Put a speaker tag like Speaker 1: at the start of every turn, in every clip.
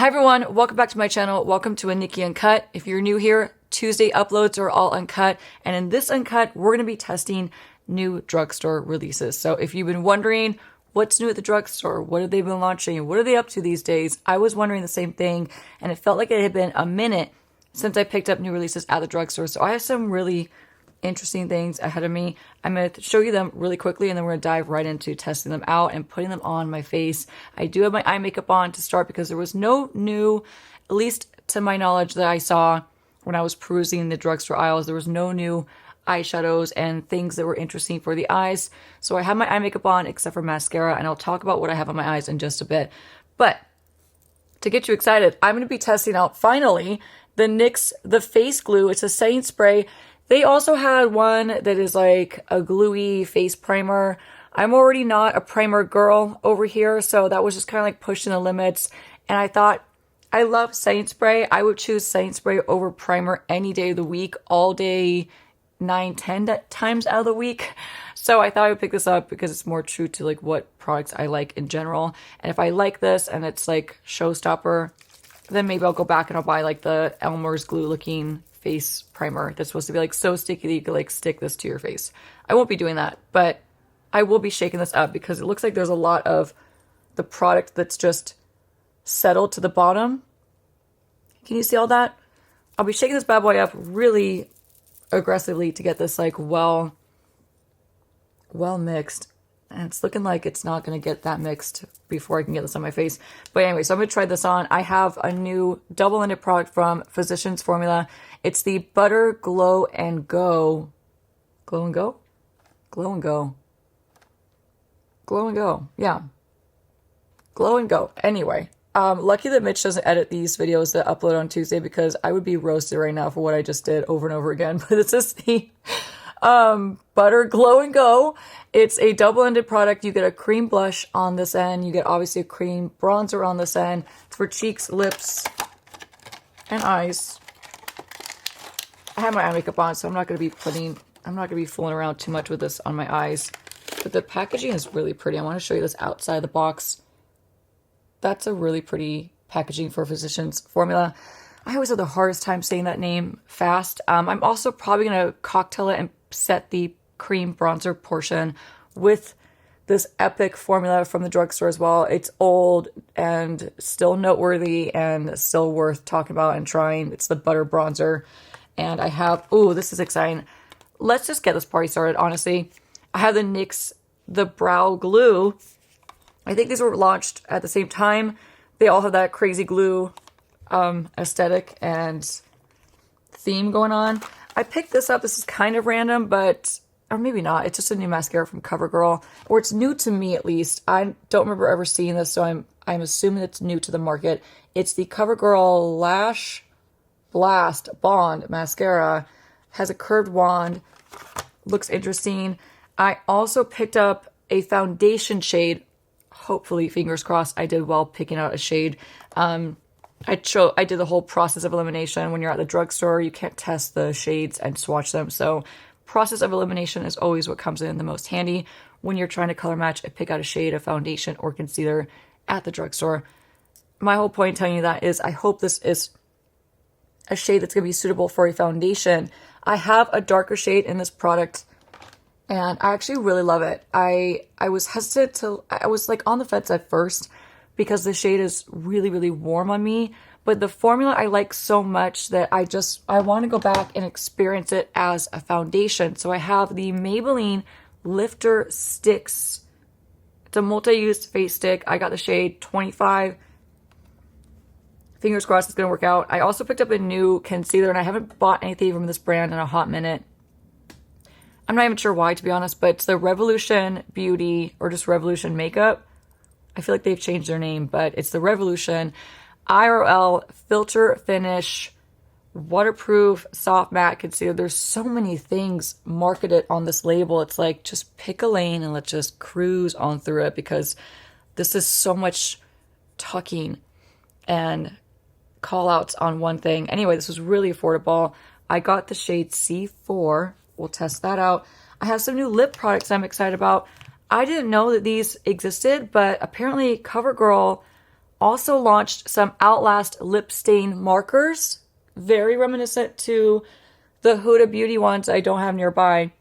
Speaker 1: Hi everyone, welcome back to my channel. Welcome to a Nikki Uncut. If you're new here, Tuesday uploads are all uncut. And in this uncut, we're going to be testing new drugstore releases. So if you've been wondering what's new at the drugstore, what have they been launching, what are they up to these days, I was wondering the same thing. And it felt like it had been a minute since I picked up new releases at the drugstore. So I have some really interesting things ahead of me. I'm going to show you them really quickly and then we're going to dive right into testing them out and putting them on my face. I do have my eye makeup on to start because there was no new, at least to my knowledge, that I saw when I was perusing the drugstore aisles. There was no new eyeshadows and things that were interesting for the eyes. So I have my eye makeup on except for mascara, and I'll talk about what I have on my eyes in just a bit. But to get you excited, I'm going to be testing out finally the NYX The Face Glue. It's a setting spray. They also had one that is like a gluey face primer. I'm already not a primer girl over here, so that was just kind of like pushing the limits. And I thought, I love setting spray. I would choose setting spray over primer any day of the week, all day, 9-10 times out of the week. So I thought I would pick this up because it's more true to like what products I like in general. And if I like this and it's like showstopper, then maybe I'll go back and I'll buy like the Elmer's glue looking face primer that's supposed to be like so sticky that you could like stick this to your face. I won't be doing that, but I will be shaking this up because it looks like there's a lot of the product that's just settled to the bottom. Can you see all that? I'll be shaking this bad boy up really aggressively to get this like well mixed. And it's looking like it's not going to get that mixed before I can get this on my face. But anyway, so I'm going to try this on. I have a new double-ended product from Physicians Formula. It's the Butter Glow and Go. Glow and Go? Glow and Go. Glow and Go. Yeah. Glow and Go. Anyway, lucky that Mitch doesn't edit these videos that upload on Tuesday because I would be roasted right now for what I just did over and over again. But this is the Butter Glow and Go. It's a double-ended product. You get a cream blush on this end. You get obviously a cream bronzer on this end. It's for cheeks, lips, and eyes. I have my eye makeup on, so I'm not going to be fooling around too much with this on my eyes. But the packaging is really pretty. I want to show you this outside the box. That's a really pretty packaging for Physicians Formula. I always have the hardest time saying that name fast. I'm also probably going to cocktail it and set the cream bronzer portion with this epic formula from the drugstore as well. It's old and still noteworthy and still worth talking about and trying. It's the Butter Bronzer. And I have, ooh, this is exciting. Let's just get this party started, honestly. I have the NYX The Brow Glue. I think these were launched at the same time. They all have that crazy glue aesthetic and theme going on. I picked this up. This is kind of random, but, or maybe not. It's just a new mascara from CoverGirl, or it's new to me at least. I don't remember ever seeing this, so I'm assuming it's new to the market. It's the CoverGirl Lash Blast Bond Mascara. Has a curved wand. Looks interesting. I also picked up a foundation shade. Hopefully, fingers crossed, I did well picking out a shade. I did the whole process of elimination. When you're at the drugstore, you can't test the shades and swatch them. So process of elimination is always what comes in the most handy when you're trying to color match and pick out a shade of foundation or concealer at the drugstore. My whole point in telling you that is I hope this is a shade that's going to be suitable for a foundation. I have a darker shade in this product and I actually really love it. I was hesitant to, I was like on the fence at first because the shade is really, really warm on me. But the formula I like so much that I want to go back and experience it as a foundation. So I have the Maybelline Lifter Sticks. It's a multi-use face stick. I got the shade 25. Fingers crossed it's going to work out. I also picked up a new concealer and I haven't bought anything from this brand in a hot minute. I'm not even sure why, to be honest, but it's the Revolution Beauty or just Revolution Makeup. I feel like they've changed their name, but it's the Revolution IRL Filter Finish Waterproof Soft Matte Concealer. There's so many things marketed on this label. It's like, just pick a lane and let's just cruise on through it because this is so much tucking and call outs on one thing. Anyway, this was really affordable. I got the shade C4. We'll test that out. I have some new lip products I'm excited about. I didn't know that these existed, but apparently CoverGirl also launched some Outlast lip stain markers, very reminiscent to the Huda Beauty ones I don't have nearby.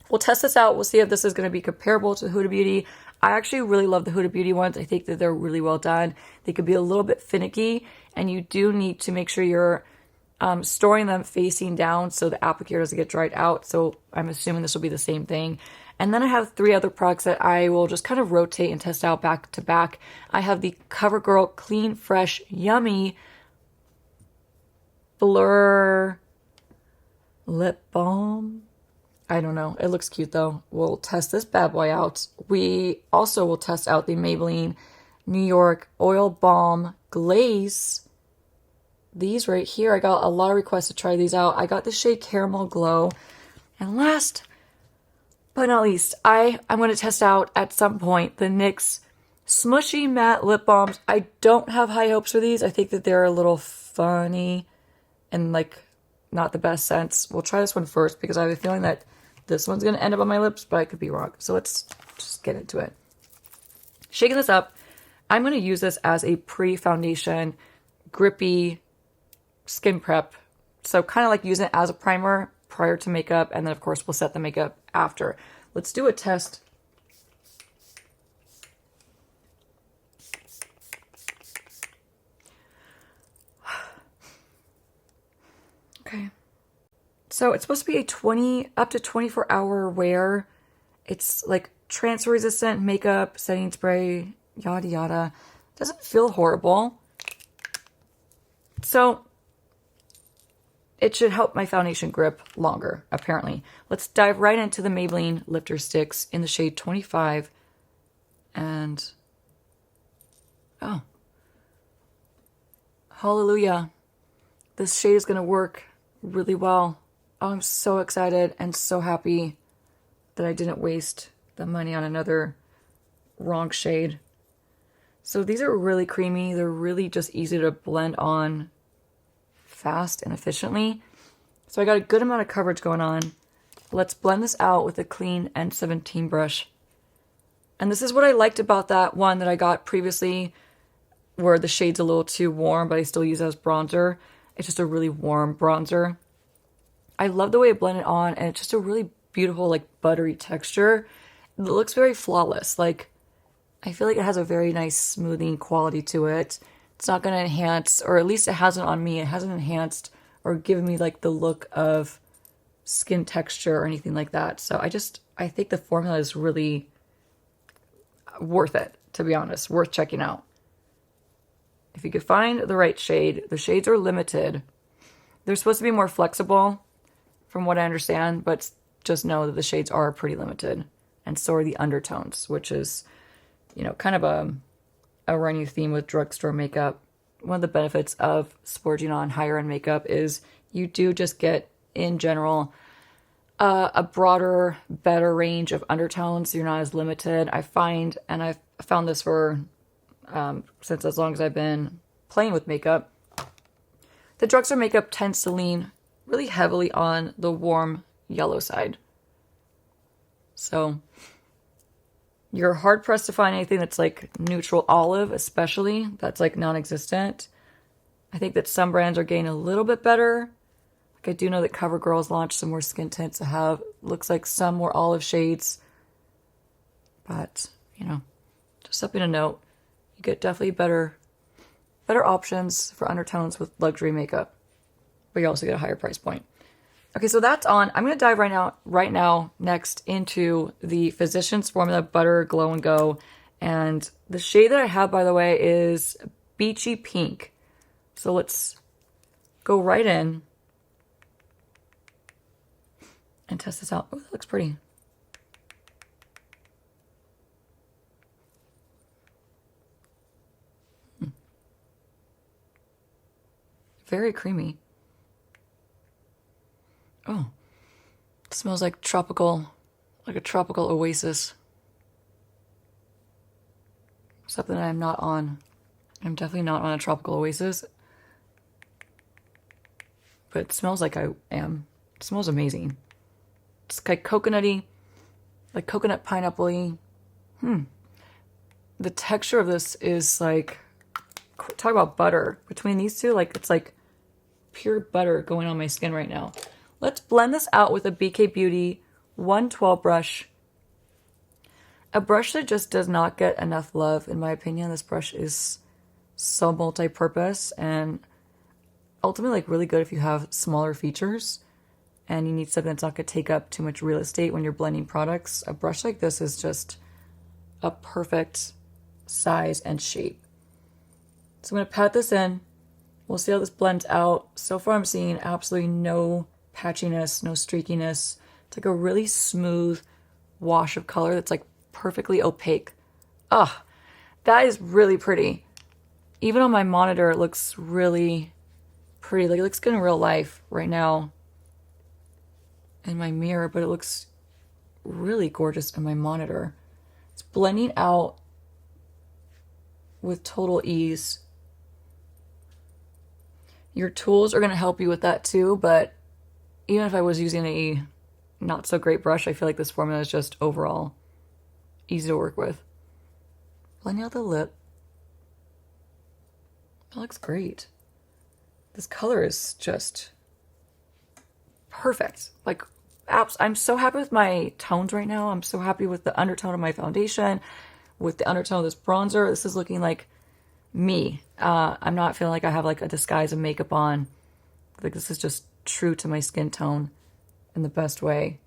Speaker 1: We'll test this out. We'll see if this is going to be comparable to Huda Beauty. I actually really love the Huda Beauty ones. I think that they're really well done. They could be a little bit finicky, and you do need to make sure you're storing them facing down so the applicator doesn't get dried out. So I'm assuming this will be the same thing. And then I have 3 other products that I will just kind of rotate and test out back to back. I have the CoverGirl Clean Fresh Yummy Blur Lip Balm. I don't know. It looks cute though. We'll test this bad boy out. We also will test out the Maybelline New York Oil Balm Glaze. These right here, I got a lot of requests to try these out. I got the shade Caramel Glow. And last but not least, I'm going to test out at some point the NYX Smushy Matte Lip Balms. I don't have high hopes for these. I think that they're a little funny and like not the best sense. We'll try this one first because I have a feeling that this one's going to end up on my lips, but I could be wrong. So let's just get into it. Shaking this up, I'm going to use this as a pre-foundation grippy skin prep. So kind of like using it as a primer prior to makeup, and then of course we'll set the makeup after. Let's do a test. Okay. So it's supposed to be a up to 24 hour wear. It's like transfer resistant makeup, setting spray, yada yada. Doesn't feel horrible. So it should help my foundation grip longer, apparently. Let's dive right into the Maybelline Lifter Sticks in the shade 25. And, oh, hallelujah. This shade is going to work really well. Oh, I'm so excited and so happy that I didn't waste the money on another wrong shade. So these are really creamy. They're really just easy to blend on fast and efficiently. So I got a good amount of coverage going on. Let's blend this out with a clean N17 brush. And this is what I liked about that one that I got previously, where the shade's a little too warm, but I still use it as bronzer. It's just a really warm bronzer. I love the way it blended on, and it's just a really beautiful, like, buttery texture. It looks very flawless. Like, I feel like it has a very nice smoothing quality to it. It's not going to enhance, or at least it hasn't on me. It hasn't enhanced or given me like the look of skin texture or anything like that. So I think the formula is really worth it, to be honest. Worth checking out. If you could find the right shade, the shades are limited. They're supposed to be more flexible from what I understand, but just know that the shades are pretty limited. And so are the undertones, which is, you know, kind of a running theme with drugstore makeup. One of the benefits of splurging on higher end makeup is you do just get, in general, a broader, better range of undertones. You're not as limited. I find, and I've found this for since as long as I've been playing with makeup, the drugstore makeup tends to lean really heavily on the warm yellow side. So you're hard pressed to find anything that's like neutral olive, especially. That's like non-existent. I think that some brands are getting a little bit better. Like I do know that CoverGirl's launched some more skin tints that have, looks like some more olive shades. But, you know, just something to note. You get definitely better options for undertones with luxury makeup. But you also get a higher price point. Okay, so that's on. I'm going to dive right now next into the Physicians Formula Butter Glow and Go. And the shade that I have, by the way, is Beachy Pink. So let's go right in and test this out. Oh, that looks pretty. Very creamy. Oh, it smells like a tropical oasis. Something that I'm not on. I'm definitely not on a tropical oasis. But it smells like I am. It smells amazing. It's like coconutty, like coconut pineapple-y. The texture of this is like talk about butter. Between these two, like it's like pure butter going on my skin right now. Let's blend this out with a BK Beauty 112 brush. A brush that just does not get enough love, in my opinion. This brush is so multi-purpose and ultimately like really good if you have smaller features and you need something that's not going to take up too much real estate when you're blending products. A brush like this is just a perfect size and shape. So I'm going to pat this in. We'll see how this blends out. So far I'm seeing absolutely no patchiness, no streakiness. It's like a really smooth wash of color that's like perfectly opaque. Ah, that is really pretty. Even on my monitor, it looks really pretty. Like it looks good in real life right now in my mirror, but it looks really gorgeous in my monitor. It's blending out with total ease. Your tools are going to help you with that too, but even if I was using a not so great brush, I feel like this formula is just overall easy to work with. Blending out the lip. That looks great. This color is just perfect. Like, I'm so happy with my tones right now. I'm so happy with the undertone of my foundation, with the undertone of this bronzer. This is looking like me. I'm not feeling like I have like a disguise of makeup on. Like this is just true to my skin tone in the best way.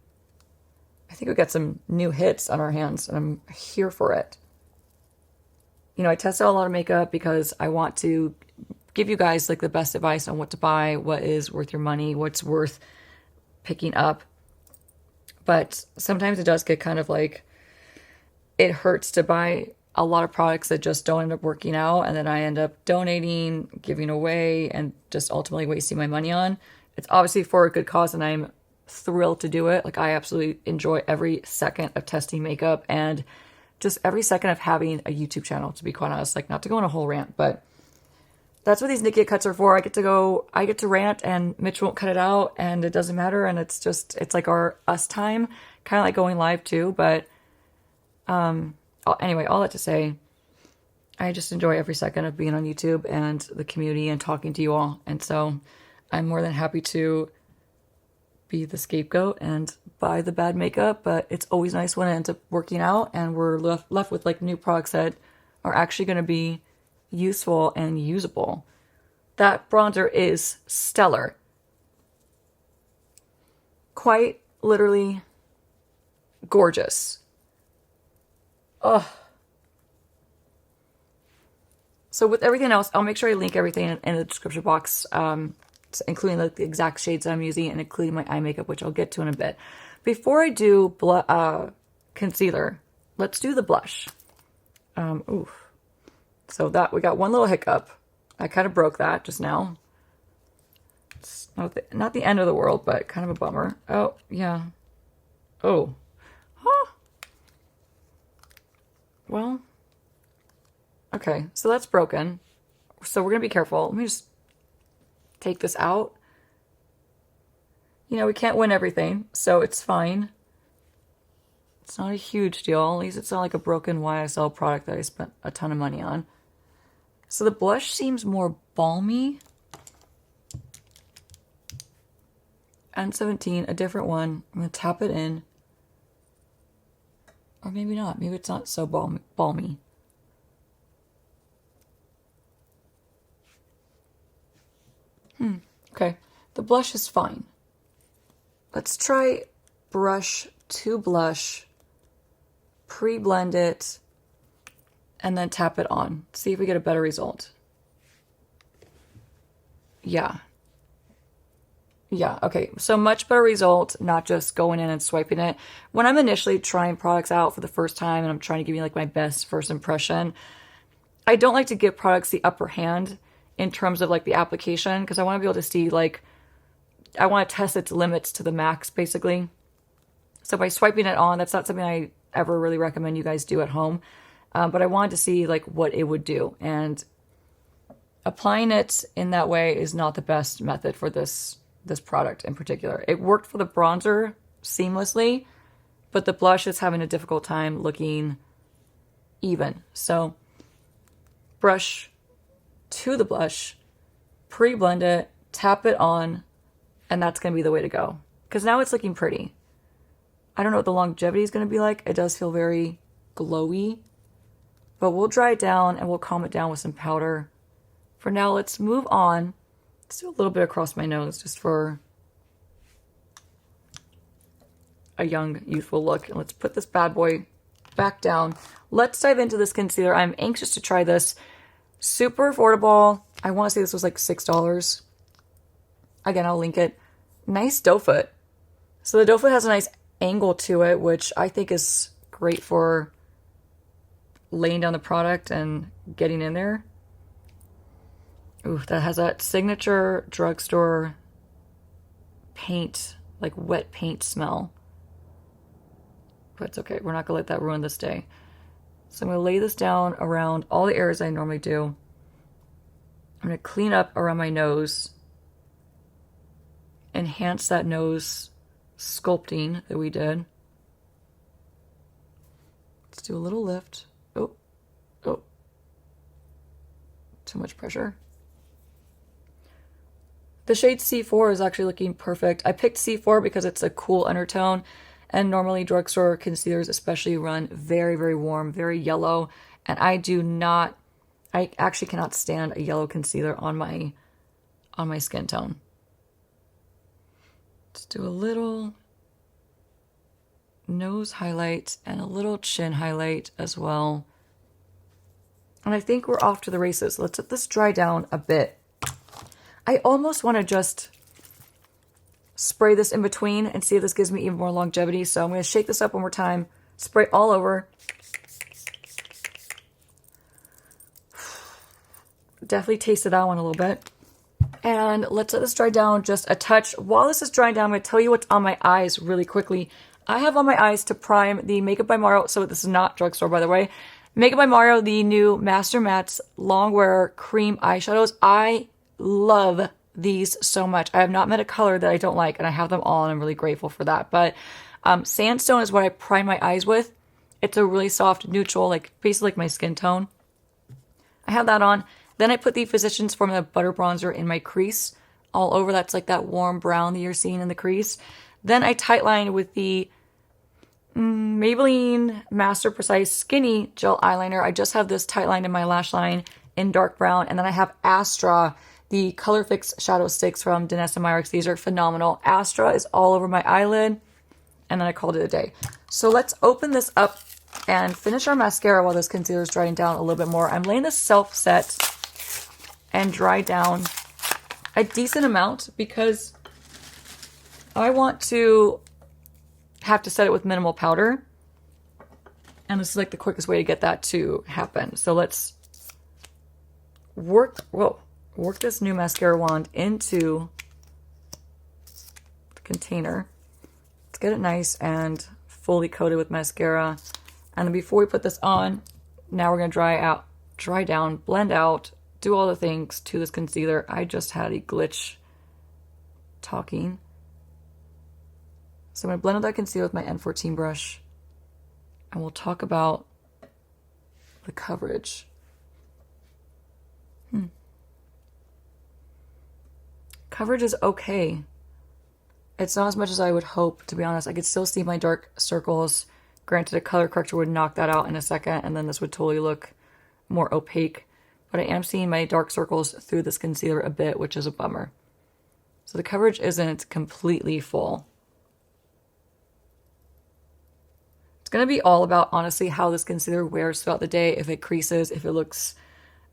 Speaker 1: I think we got some new hits on our hands and I'm here for it. You know, I test out a lot of makeup because I want to give you guys like the best advice on what to buy, what is worth your money, what's worth picking up. But sometimes it does get kind of like, it hurts to buy a lot of products that just don't end up working out, and then I end up donating, giving away, and just ultimately wasting my money on. It's obviously for a good cause, and I'm thrilled to do it. Like, I absolutely enjoy every second of testing makeup and just every second of having a YouTube channel, to be quite honest. Like, not to go on a whole rant, but that's what these Nikki cuts are for. I get to rant, and Mitch won't cut it out, and it doesn't matter, and it's like our us time, kind of like going live too, but anyway, all that to say, I just enjoy every second of being on YouTube and the community and talking to you all. And so I'm more than happy to be the scapegoat and buy the bad makeup, but it's always nice when it ends up working out and we're left with like new products that are actually going to be useful and usable. That bronzer is stellar. Quite literally gorgeous. Oh. So with everything else, I'll make sure I link everything in the description box, including the exact shades that I'm using and including my eye makeup, which I'll get to in a bit. Before I do concealer, let's do the blush. So that we got one little hiccup. I kind of broke that just now. It's not the end of the world, but kind of a bummer. Oh, yeah. Oh. Huh. Well, okay, so that's broken. So we're going to be careful. Let me just take this out. You know, we can't win everything, so it's fine. It's not a huge deal. At least it's not like a broken YSL product that I spent a ton of money on. So the blush seems more balmy. N17, a different one. I'm going to tap it in. Or maybe not. Maybe it's not so balmy. Okay. The blush is fine. Let's try brush to blush, pre-blend it, and then tap it on. See if we get a better result. Yeah. Yeah, okay, so much better result, not just going in and swiping it. When I'm initially trying products out for the first time and I'm trying to give you like my best first impression, I don't like to give products the upper hand in terms of like the application, because I want to be able to see like, I want to test its limits to the max basically. So by swiping it on, that's not something I ever really recommend you guys do at home. But I wanted to see like what it would do, and applying it in that way is not the best method for this product in particular. It worked for the bronzer seamlessly, but the blush is having a difficult time looking even. So brush to the blush, pre-blend it, tap it on, and that's going to be the way to go. Because now it's looking pretty. I don't know what the longevity is going to be like. It does feel very glowy. But we'll dry it down and we'll calm it down with some powder. For now, let's move on. Let's do a little bit across my nose just for a young, youthful look. And let's put this bad boy back down. Let's dive into this concealer. I'm anxious to try this. Super affordable. I want to say this was like $6. Again, I'll link it. Nice doe foot. So the doe foot has a nice angle to it, which I think is great for laying down the product and getting in there. Ooh, that has that signature drugstore paint, like wet paint smell. But it's okay. We're not going to let that ruin this day. So I'm going to lay this down around all the areas I normally do. I'm going to clean up around my nose. Enhance that nose sculpting that we did. Let's do a little lift. Oh. Too much pressure. The shade C4 is actually looking perfect. I picked C4 because it's a cool undertone, and normally drugstore concealers especially run very, very warm, very yellow, and I actually cannot stand a yellow concealer on my skin tone. Let's do a little nose highlight and a little chin highlight as well. And I think we're off to the races. Let's let this dry down a bit. I almost want to just spray this in between and see if this gives me even more longevity. So I'm going to shake this up one more time, spray all over. Definitely tasted that one a little bit. And let's let this dry down just a touch. While this is drying down, I'm going to tell you what's on my eyes really quickly. I have on my eyes to prime the Makeup by Mario. So this is not drugstore, by the way. Makeup by Mario, the new Master Mattes Longwear Cream Eyeshadows. I love these so much. I have not met a color that I don't like, and I have them all, and I'm really grateful for that. But Sandstone is what I prime my eyes with. It's a really soft, neutral, like basically like my skin tone. I have that on. Then I put the Physicians Formula Butter Bronzer in my crease all over. That's like that warm brown that you're seeing in the crease. Then I tightline with the Maybelline Master Precise Skinny Gel Eyeliner. I just have this tightline in my lash line in dark brown. And then I have Astra, the Color Fix Shadow Sticks from Danessa Myricks. These are phenomenal. Astra is all over my eyelid. And then I called it a day. So let's open this up and finish our mascara while this concealer is drying down a little bit more. I'm laying this self-set and dry down a decent amount because I want to have to set it with minimal powder. And this is like the quickest way to get that to happen. So let's work this new mascara wand into the container. Let's get it nice and fully coated with mascara. And then before we put this on, now we're going to dry down, blend out, do all the things to this concealer. I just had a glitch talking. So I'm going to blend out that concealer with my N14 brush. And we'll talk about the coverage. Coverage is okay. It's not as much as I would hope, to be honest. I could still see my dark circles. Granted, a color corrector would knock that out in a second, and then this would totally look more opaque. But I am seeing my dark circles through this concealer a bit, which is a bummer. So the coverage isn't completely full. It's going to be all about, honestly, how this concealer wears throughout the day. If it creases, if it looks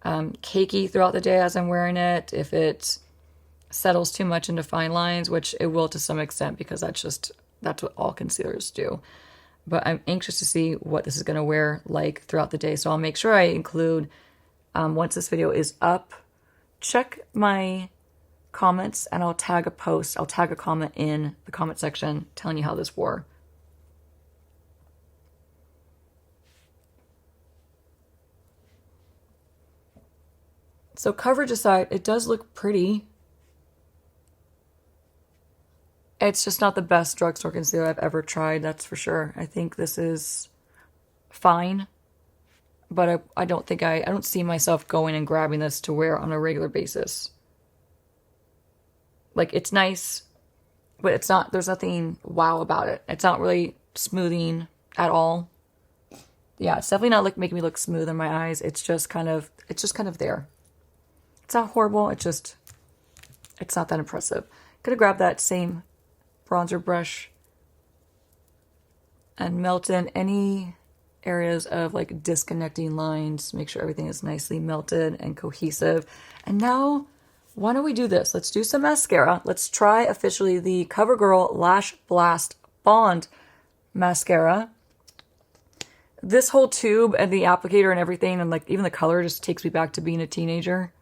Speaker 1: cakey throughout the day as I'm wearing it, if it settles too much into fine lines, which it will to some extent because that's what all concealers do. But I'm anxious to see what this is going to wear like throughout the day. So I'll make sure I include, once this video is up, check my comments and I'll tag a post. I'll tag a comment in the comment section telling you how this wore. So coverage aside, it does look pretty. It's just not the best drugstore concealer I've ever tried, that's for sure. I think this is fine. but I don't think I don't see myself going and grabbing this to wear on a regular basis. Like, it's nice, but it's not, there's nothing wow about it. It's not really smoothing at all. Yeah, it's definitely not like making me look smooth in my eyes. It's just kind of there. It's not horrible. It's not that impressive. Gonna grab that same bronzer brush and melt in any areas of like disconnecting lines. Make sure everything is nicely melted and cohesive. And now, why don't we do this? Let's do some mascara. Let's try officially the CoverGirl Lash Blast Bond mascara. This whole tube and the applicator and everything, and like even the color, just takes me back to being a teenager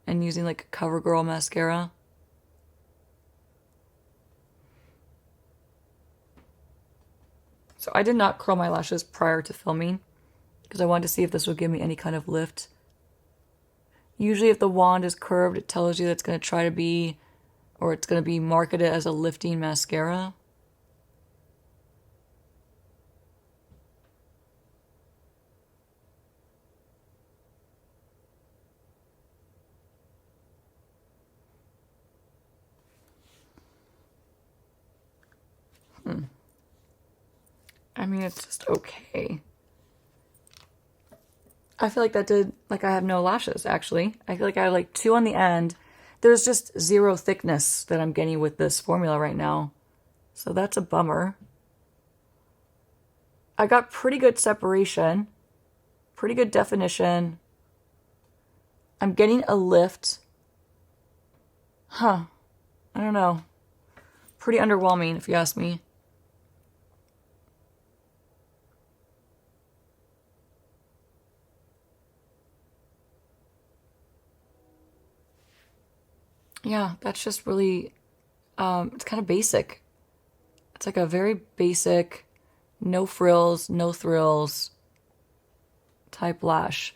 Speaker 1: and using like CoverGirl mascara. So I did not curl my lashes prior to filming because I wanted to see if this would give me any kind of lift. Usually if the wand is curved, it tells you that it's going to try to be, or it's going to be marketed as a lifting mascara. I mean, it's just okay. I feel like that did, like I have no lashes, actually. I feel like I have like 2 on the end. There's just 0 thickness that I'm getting with this formula right now. So that's a bummer. I got pretty good separation, pretty good definition. I'm getting a lift. Huh. I don't know. Pretty underwhelming, if you ask me. Yeah, that's just really, it's kind of basic. It's like a very basic, no frills, no thrills type lash.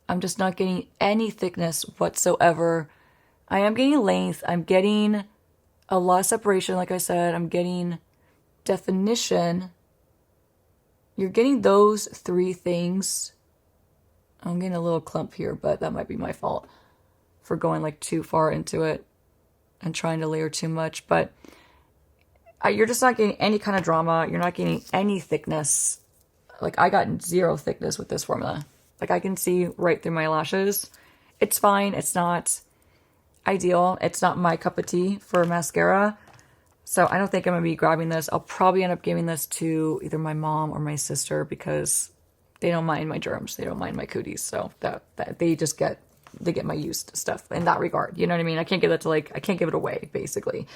Speaker 1: I'm just not getting any thickness whatsoever. I am getting length. I'm getting a lot of separation, like I said. I'm getting definition. You're getting those 3 things. I'm getting a little clump here, but that might be my fault for going like too far into it and trying to layer too much. But you're just not getting any kind of drama. You're not getting any thickness. Like, I got 0 thickness with this formula. Like, I can see right through my lashes. It's fine. It's not ideal. It's not my cup of tea for mascara. So I don't think I'm going to be grabbing this. I'll probably end up giving this to either my mom or my sister because they don't mind my germs. They don't mind my cooties. So that they just get my used stuff in that regard. You know what I mean? I can't give that to I can't give it away, basically.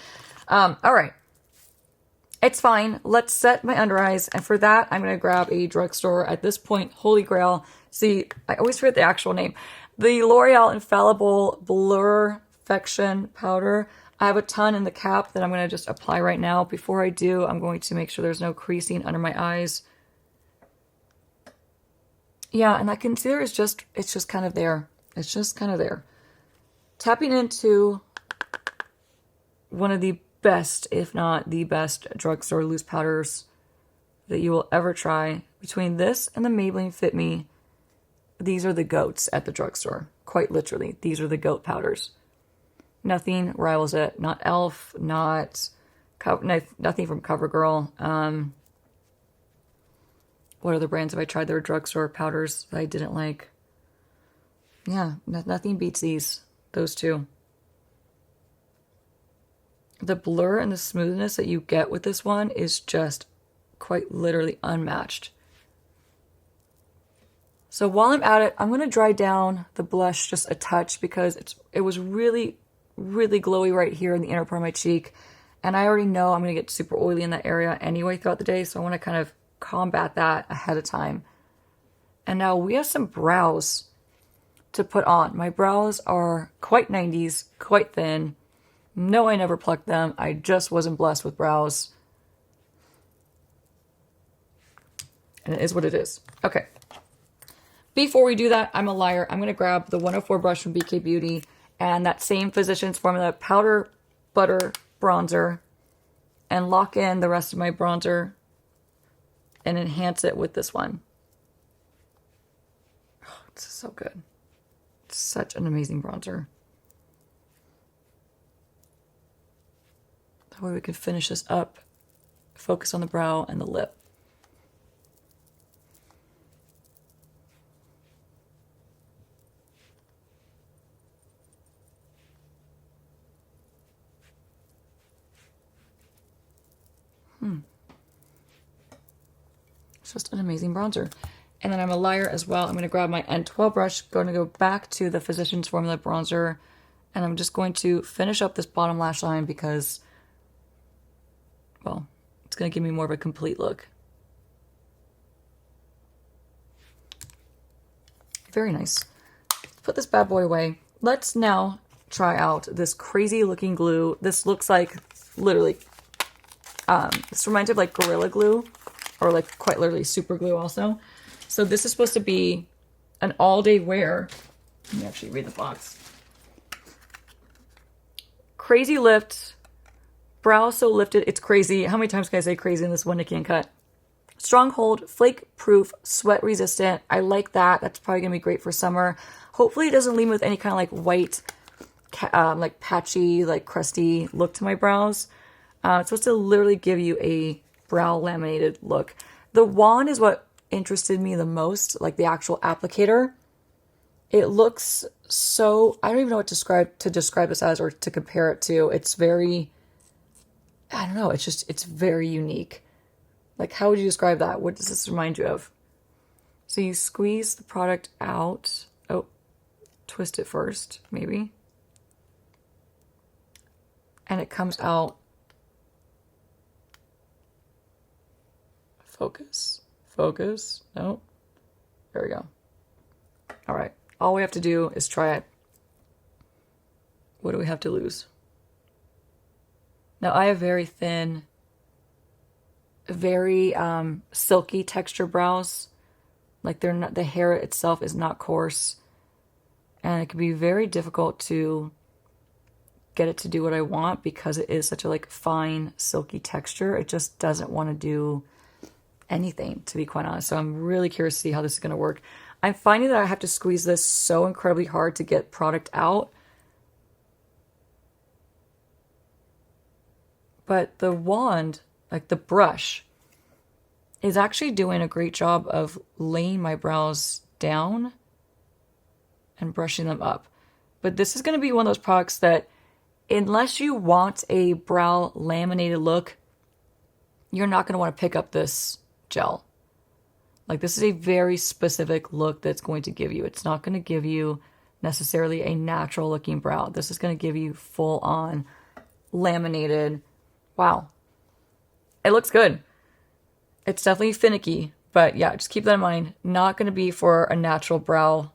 Speaker 1: All right. It's fine. Let's set my under eyes. And for that, I'm going to grab a drugstore. At this point, holy grail. See, I always forget the actual name. The L'Oreal Infallible Blurfection Powder. I have a ton in the cap that I'm going to just apply right now. Before I do, I'm going to make sure there's no creasing under my eyes. Yeah, and that concealer is it's just kind of there. It's just kind of there. Tapping into one of the best, if not the best, drugstore loose powders that you will ever try. Between this and the Maybelline Fit Me, these are the goats at the drugstore. Quite literally, these are the goat powders. Nothing rivals it. Not e.l.f., nothing from CoverGirl. What other brands have I tried that were drugstore powders that I didn't like? Yeah, nothing beats those 2. The blur and the smoothness that you get with this one is just quite literally unmatched. So while I'm at it, I'm going to dry down the blush just a touch because it was really, really glowy right here in the inner part of my cheek. And I already know I'm going to get super oily in that area anyway throughout the day. So I want to kind of combat that ahead of time. And now we have some brows to put on. My brows are quite 90s, quite thin. No, I never plucked them. I just wasn't blessed with brows. And it is what it is. Okay. Before we do that, I'm a liar. I'm going to grab the 104 brush from BK Beauty and that same Physicians Formula Powder Butter Bronzer and lock in the rest of my bronzer and enhance it with this one. This is so good. It's such an amazing bronzer. That way we can finish this up, focus on the brow and the lip. It's just an amazing bronzer. And then I'm a liar as well. I'm going to grab my N12 brush, going to go back to the Physicians Formula bronzer, and I'm just going to finish up this bottom lash line because, well, it's going to give me more of a complete look. Very nice. Let's put this bad boy away. Let's now try out this crazy looking glue. This looks like literally, this reminds me of like Gorilla Glue, or like quite literally super glue also. So this is supposed to be an all-day wear. Let me actually read the box. Crazy lift, brow so lifted it's crazy. How many times can I say crazy in this one Nikki Uncut? Strong hold, flake proof, sweat resistant. I like that. That's probably gonna be great for summer. Hopefully it doesn't leave me with any kind of like white, like patchy, like crusty look to my brows. It's supposed to literally give you a brow laminated look. The wand is what interested me the most, like the actual applicator. It looks so, I don't even know what to describe this as or to compare it to. It's very, I don't know, it's very unique. Like, how would you describe that? What does this remind you of? So you squeeze the product out. Oh, twist it first, maybe. And it comes out. Focus. Focus. No. There we go. All right. All we have to do is try it. What do we have to lose? Now, I have very thin, very silky texture brows. Like they're not, the hair itself is not coarse. And it can be very difficult to get it to do what I want because it is such a like fine, silky texture. It just doesn't want to do anything, to be quite honest. So I'm really curious to see how this is going to work. I'm finding that I have to squeeze this so incredibly hard to get product out. But the wand, like the brush, is actually doing a great job of laying my brows down and brushing them up. But this is going to be one of those products that, unless you want a brow laminated look, you're not going to want to pick up this gel. Like, this is a very specific look that's going to give you. It's not going to give you necessarily a natural looking brow. This is going to give you full on laminated. Wow. It looks good. It's definitely finicky, but yeah, just keep that in mind. Not going to be for a natural brow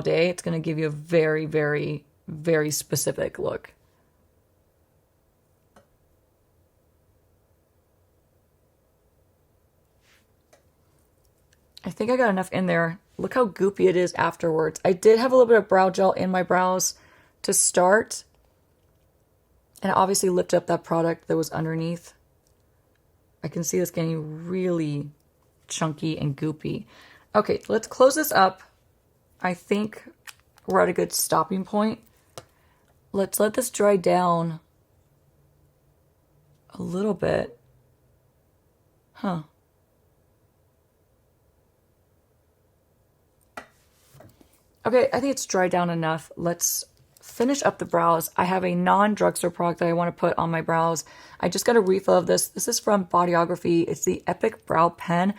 Speaker 1: day. It's going to give you a very, very, very specific look. I think I got enough in there. Look how goopy it is afterwards. I did have a little bit of brow gel in my brows to start. And I obviously lifted up that product that was underneath. I can see this getting really chunky and goopy. Okay, let's close this up. I think we're at a good stopping point. Let's let this dry down a little bit. Huh. Okay, I think it's dried down enough. Let's finish up the brows. I have a non-drugstore product that I want to put on my brows. I just got a refill of this. This is from Bodyography. It's the Epic Brow Pen.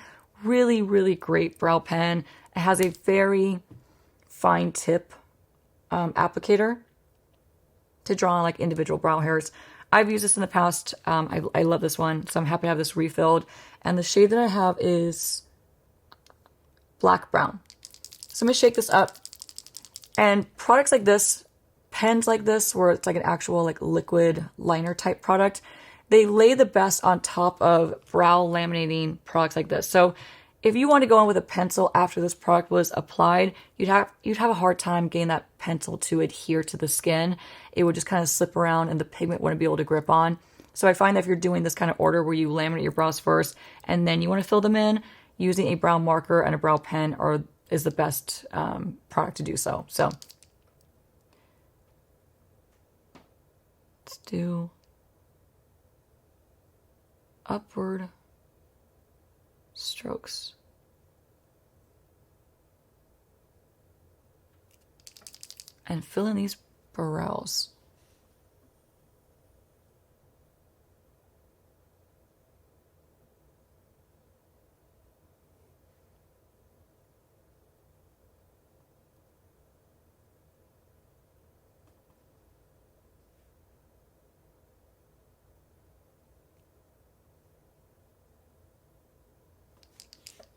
Speaker 1: Really, really great brow pen. It has a very fine tip applicator to draw on like individual brow hairs. I've used this in the past. I love this one, so I'm happy to have this refilled. And the shade that I have is black brown. So I'm going to shake this up. And products like this, pens like this, where it's like an actual like liquid liner type product, they lay the best on top of brow laminating products like this. So if you want to go in with a pencil after this product was applied, you'd have a hard time getting that pencil to adhere to the skin. It would just kind of slip around and the pigment wouldn't be able to grip on. So I find that if you're doing this kind of order where you laminate your brows first and then you want to fill them in, using a brow marker and a brow pen are is the best product to do so. So let's do upward strokes. And fill in these brows.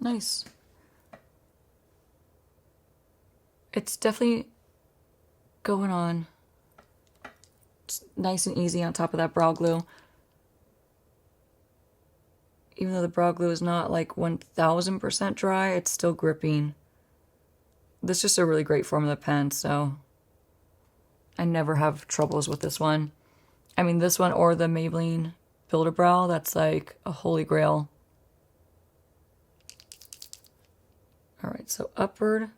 Speaker 1: Nice. It's definitely going on. It's nice and easy on top of that brow glue. Even though the brow glue is not like 1000% dry, it's still gripping. This is just a really great formula pen, so I never have troubles with this one. I mean, this one or the Maybelline Build-A-Brow, that's like a holy grail. All right, so upward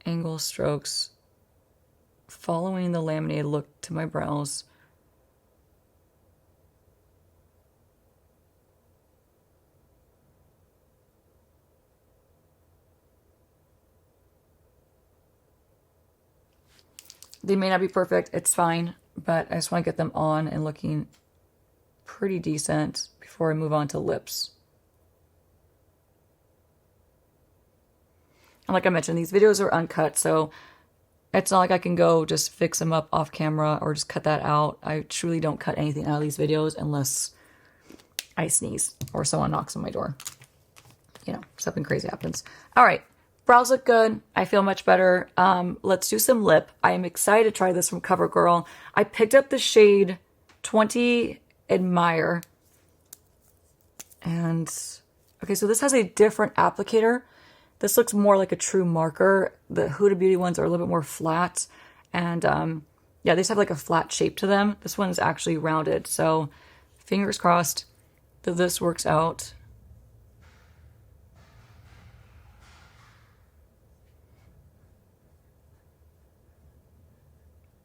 Speaker 1: angle strokes, following the laminated look to my brows. They may not be perfect, it's fine, but I just want to get them on and looking pretty decent before I move on to lips. And like I mentioned, these videos are uncut, so it's not like I can go just fix them up off camera or just cut that out. I truly don't cut anything out of these videos unless I sneeze or someone knocks on my door. You know, something crazy happens. All right, brows look good. I feel much better. Let's do some lip. I am excited to try this from CoverGirl. I picked up the shade 20 Admire. And, okay, so this has a different applicator. This looks more like a true marker. The Huda Beauty ones are a little bit more flat. And yeah, they just have like a flat shape to them. This one is actually rounded. So fingers crossed that this works out.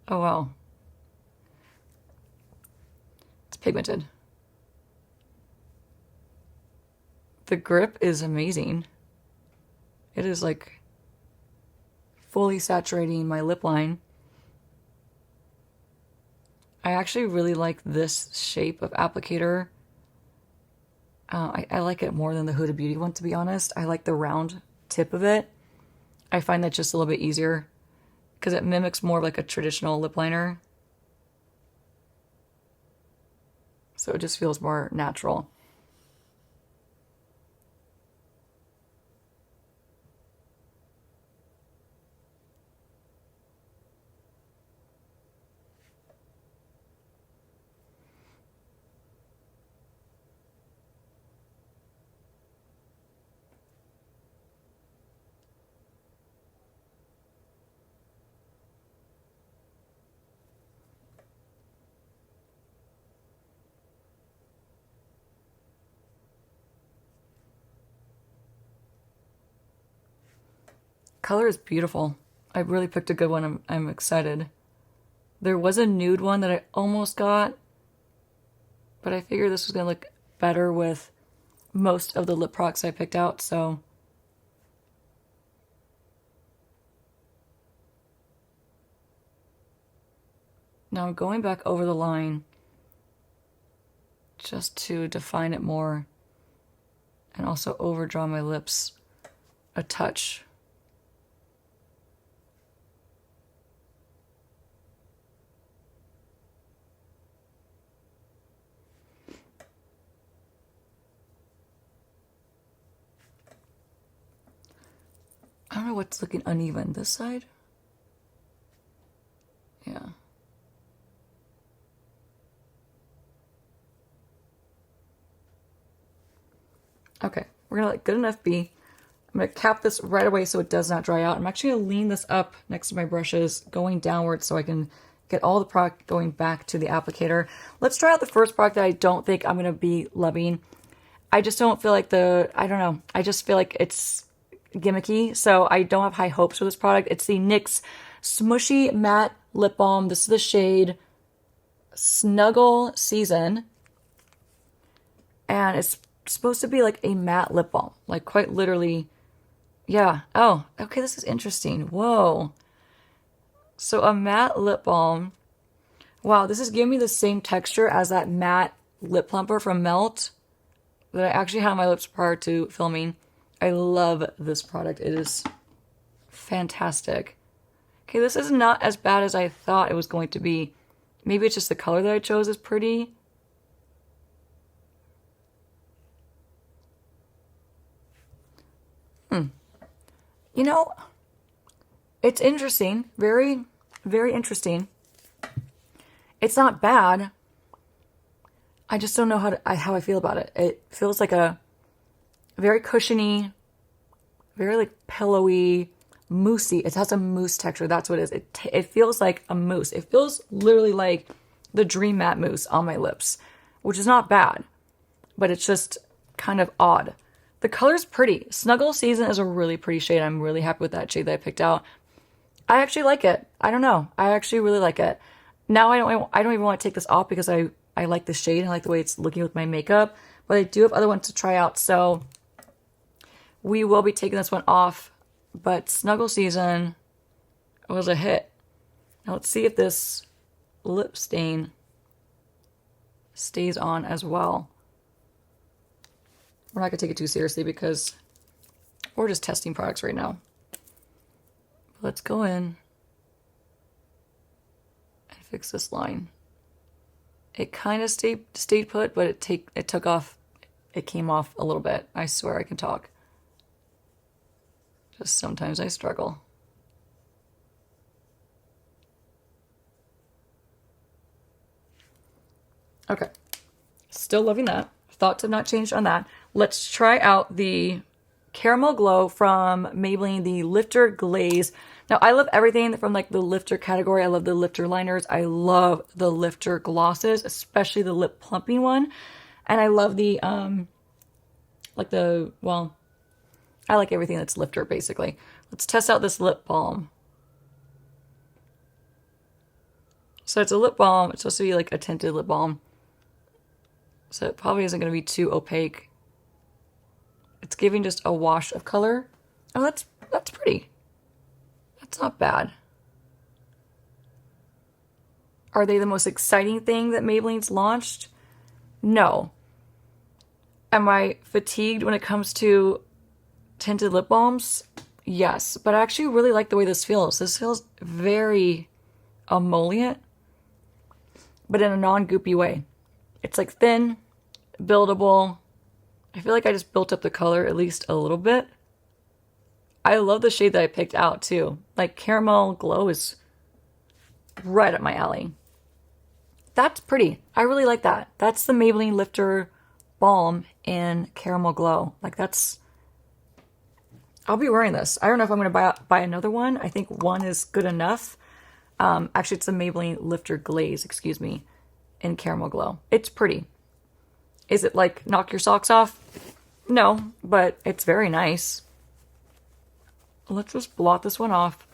Speaker 1: Oh, wow. It's pigmented. The grip is amazing. It is like fully saturating my lip line. I actually really like this shape of applicator. I like it more than the Huda Beauty one, to be honest. I like the round tip of it. I find that just a little bit easier because it mimics more like a traditional lip liner. So it just feels more natural. Color is beautiful. I really picked a good one. I'm excited. There was a nude one that I almost got, but I figured this was going to look better with most of the lip products I picked out, so. Now I'm going back over the line just to define it more and also overdraw my lips a touch. I don't know what's looking uneven. This side? Yeah. Okay, we're gonna let good enough be. I'm gonna cap this right away so it does not dry out. I'm actually gonna lean this up next to my brushes, going downward so I can get all the product going back to the applicator. Let's try out the first product that I don't think I'm gonna be loving. I just don't feel like I don't know. I just feel like it's gimmicky, so I don't have high hopes for this product. It's the NYX Smushy Matte Lip Balm. This is the shade Snuggle Season. And it's supposed to be like a matte lip balm. Like quite literally. Yeah. Oh, okay, this is interesting. Whoa. So a matte lip balm. Wow, this is giving me the same texture as that matte lip plumper from Melt that I actually had on my lips prior to filming. I love this product. It is fantastic. Okay, this is not as bad as I thought it was going to be. Maybe it's just the color that I chose is pretty. You know, it's interesting. Very, very interesting. It's not bad. I just don't know how I feel about it. It feels like a very cushiony, very like pillowy, moussey. It has a mousse texture. That's what it is. It feels like a mousse. It feels literally like the Dream Matte Mousse on my lips, which is not bad, but it's just kind of odd. The color's pretty. Snuggle Season is a really pretty shade. I'm really happy with that shade that I picked out. I actually like it. I don't know. I actually really like it. Now I don't even want to take this off because I like the shade. I like the way it's looking with my makeup. But I do have other ones to try out. So we will be taking this one off. But Snuggle Season was a hit. Now let's see if this lip stain stays on as well. We're not going to take it too seriously because we're just testing products right now. Let's go in and fix this line. It kind of stayed put, but it took off. It came off a little bit. I swear I can talk. Just sometimes I struggle. Okay. Still loving that. Thoughts have not changed on that. Let's try out the Caramel Glow from Maybelline, the Lifter Glaze. Now, I love everything from like the lifter category. I love the lifter liners. I love the lifter glosses, especially the lip plumping one. And I love the, I like everything that's lifter, basically. Let's test out this lip balm. So it's a lip balm. It's supposed to be like a tinted lip balm. So it probably isn't going to be too opaque. It's giving just a wash of color. Oh, that's pretty. That's not bad. Are they the most exciting thing that Maybelline's launched? No. Am I fatigued when it comes to tinted lip balms? Yes, but I actually really like the way this feels. This feels very emollient, but in a non-goopy way. It's like thin, buildable. I feel like I just built up the color at least a little bit. I love the shade that I picked out too. Like Caramel Glow is right up my alley. That's pretty. I really like that. That's the Maybelline Lifter Balm in Caramel Glow. Like that's... I'll be wearing this. I don't know if I'm going to buy another one. I think one is good enough. Actually, it's the Maybelline Lifter Glaze, excuse me, in Caramel Glow. It's pretty. Is it like knock your socks off? No, but it's very nice. Let's just blot this one off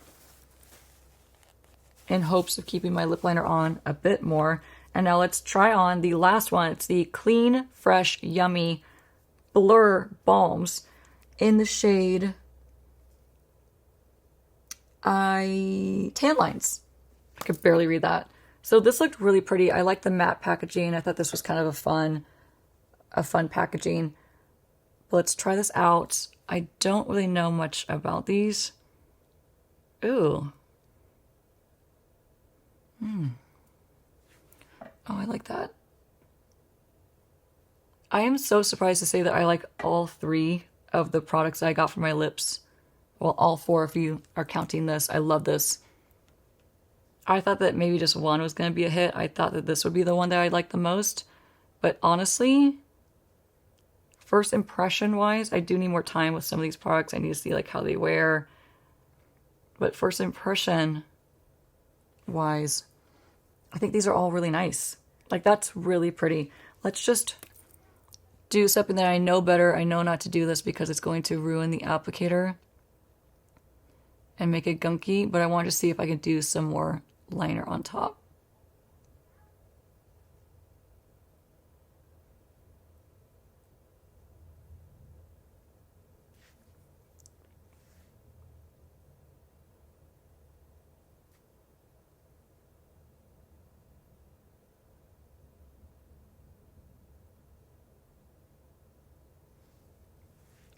Speaker 1: in hopes of keeping my lip liner on a bit more. And now let's try on the last one. It's the Clean, Fresh, Yummy Blur Balms in the shade Tan Lines. I could barely read that. So this looked really pretty. I like the matte packaging. I thought this was kind of a fun packaging. But let's try this out. I don't really know much about these. Ooh. Oh, I like that. I am so surprised to say that I like all three of the products that I got for my lips. Well, all four if you are counting this. I love this. I thought that maybe just one was going to be a hit. I thought that this would be the one that I liked the most. But honestly, first impression wise, I do need more time with some of these products. I need to see like how they wear. But first impression wise, I think these are all really nice. Like that's really pretty. Let's just do something that I know better. I know not to do this because it's going to ruin the applicator. and make it gunky, but I wanted to see if I could do some more liner on top.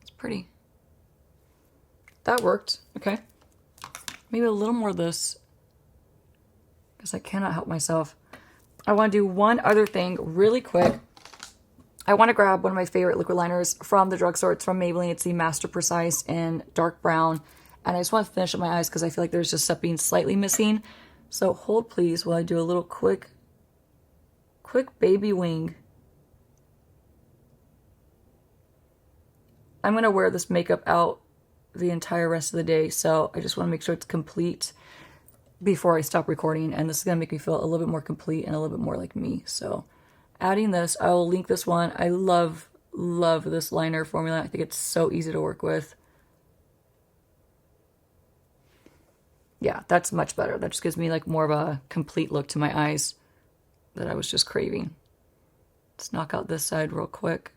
Speaker 1: It's pretty. That worked. Okay. Maybe a little more of this, because I cannot help myself. I want to do one other thing really quick. I want to grab one of my favorite liquid liners from the drugstore. It's from Maybelline. It's the Master Precise in dark brown. And I just want to finish up my eyes because I feel like there's just something slightly missing. So hold please while I do a little quick baby wing. I'm going to wear this makeup out the entire rest of the day, so I just want to make sure it's complete before I stop recording, and this is going to make me feel a little bit more complete and a little bit more like me. So adding this, I will link this one. I love this liner formula. I think it's so easy to work with. Yeah, that's much better. That just gives me like more of a complete look to my eyes that I was just craving. Let's knock out this side real quick.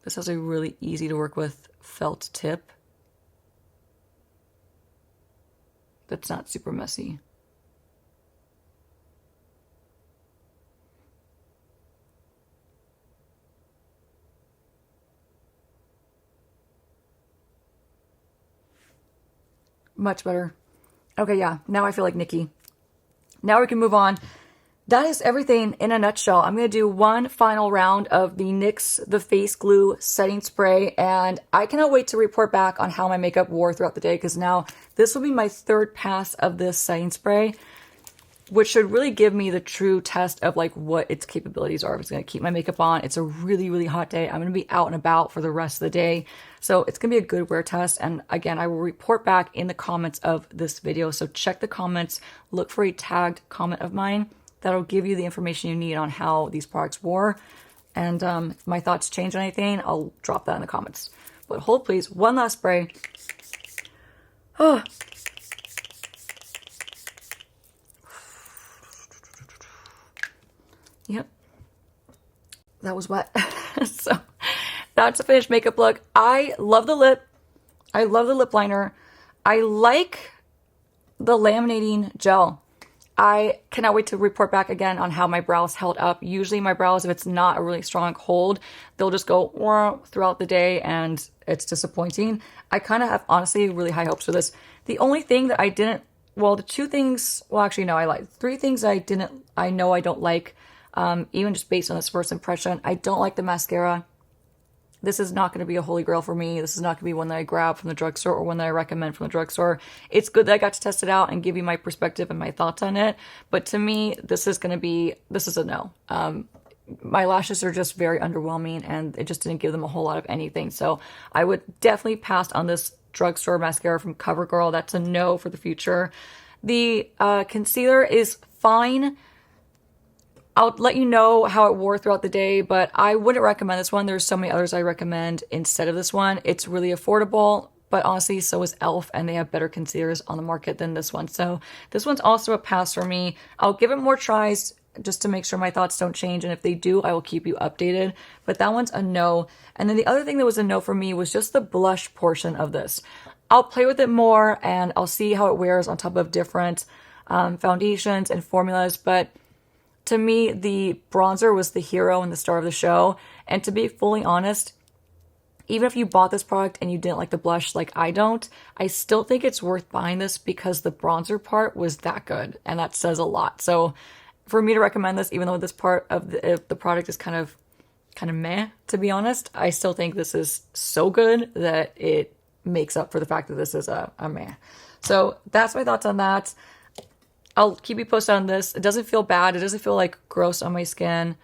Speaker 1: This has a really easy to work with felt tip that's not super messy. Much better. Okay, yeah, now I feel like Nikki. Now we can move on. That is everything in a nutshell. I'm going to do one final round of the NYX The Face Glue Setting Spray, and I cannot wait to report back on how my makeup wore throughout the day, because now this will be my third pass of this setting spray, which should really give me the true test of like what its capabilities are. If it's going to keep my makeup on. It's a really, really hot day. I'm going to be out and about for the rest of the day. So it's going to be a good wear test. And again, I will report back in the comments of this video. So check the comments, look for a tagged comment of mine. That'll give you the information you need on how these products wore. And if my thoughts change on anything, I'll drop that in the comments. But hold please, one last spray. Oh. Yep. That was wet. So that's a finished makeup look. I love the lip. I love the lip liner. I like the laminating gel. I cannot wait to report back again on how my brows held up. Usually my brows, if it's not a really strong hold, they'll just go throughout the day and it's disappointing. I kind of have, honestly, really high hopes for this. The only thing that I didn't, well, the two things, well, actually, no, I lied. Three things I know I don't like, even just based on this first impression. I don't like the mascara. This is not going to be a holy grail for me. This is not going to be one that I grab from the drugstore or one that I recommend from the drugstore. It's good that I got to test it out and give you my perspective and my thoughts on it. But to me, this is a no. My lashes are just very underwhelming and it just didn't give them a whole lot of anything. So I would definitely pass on this drugstore mascara from CoverGirl. That's a no for the future. The concealer is fine. I'll let you know how it wore throughout the day, but I wouldn't recommend this one. There's so many others I recommend instead of this one. It's really affordable, but honestly, so is e.l.f. and they have better concealers on the market than this one. So this one's also a pass for me. I'll give it more tries just to make sure my thoughts don't change, and if they do, I will keep you updated. But that one's a no. And then the other thing that was a no for me was just the blush portion of this. I'll play with it more, and I'll see how it wears on top of different foundations and formulas, but to me, the bronzer was the hero and the star of the show. And to be fully honest, even if you bought this product and you didn't like the blush like I don't, I still think it's worth buying this because the bronzer part was that good. And that says a lot. So for me to recommend this, even though this part of the product is kind of meh, to be honest, I still think this is so good that it makes up for the fact that this is a meh. So that's my thoughts on that. I'll keep you posted on this. It doesn't feel bad. It doesn't feel like gross on my skin.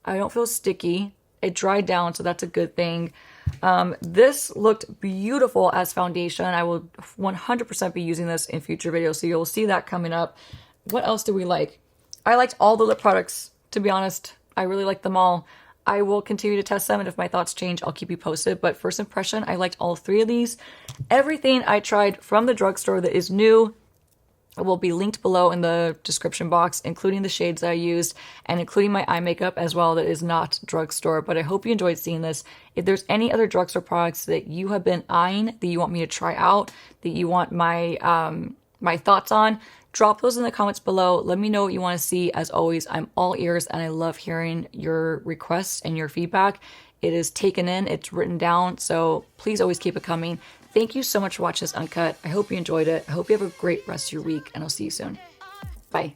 Speaker 1: I don't feel sticky. It dried down, so that's a good thing. This looked beautiful as foundation. I will 100% be using this in future videos, so you'll see that coming up. What else do we like? I liked all the lip products, to be honest. I really liked them all. I will continue to test them, and if my thoughts change, I'll keep you posted. But first impression, I liked all three of these. Everything I tried from the drugstore that is new will be linked below in the description box, including the shades that I used and including my eye makeup as well that is not drugstore. But I hope you enjoyed seeing this. If there's any other drugstore products that you have been eyeing, that you want me to try out, that you want my my thoughts on, drop those in the comments below. Let me know what you want to see. As always, I'm all ears and I love hearing your requests and your feedback. It is taken in, it's written down, so please always keep it coming. Thank you so much for watching this uncut. I hope you enjoyed it. I hope you have a great rest of your week, and I'll see you soon. Bye.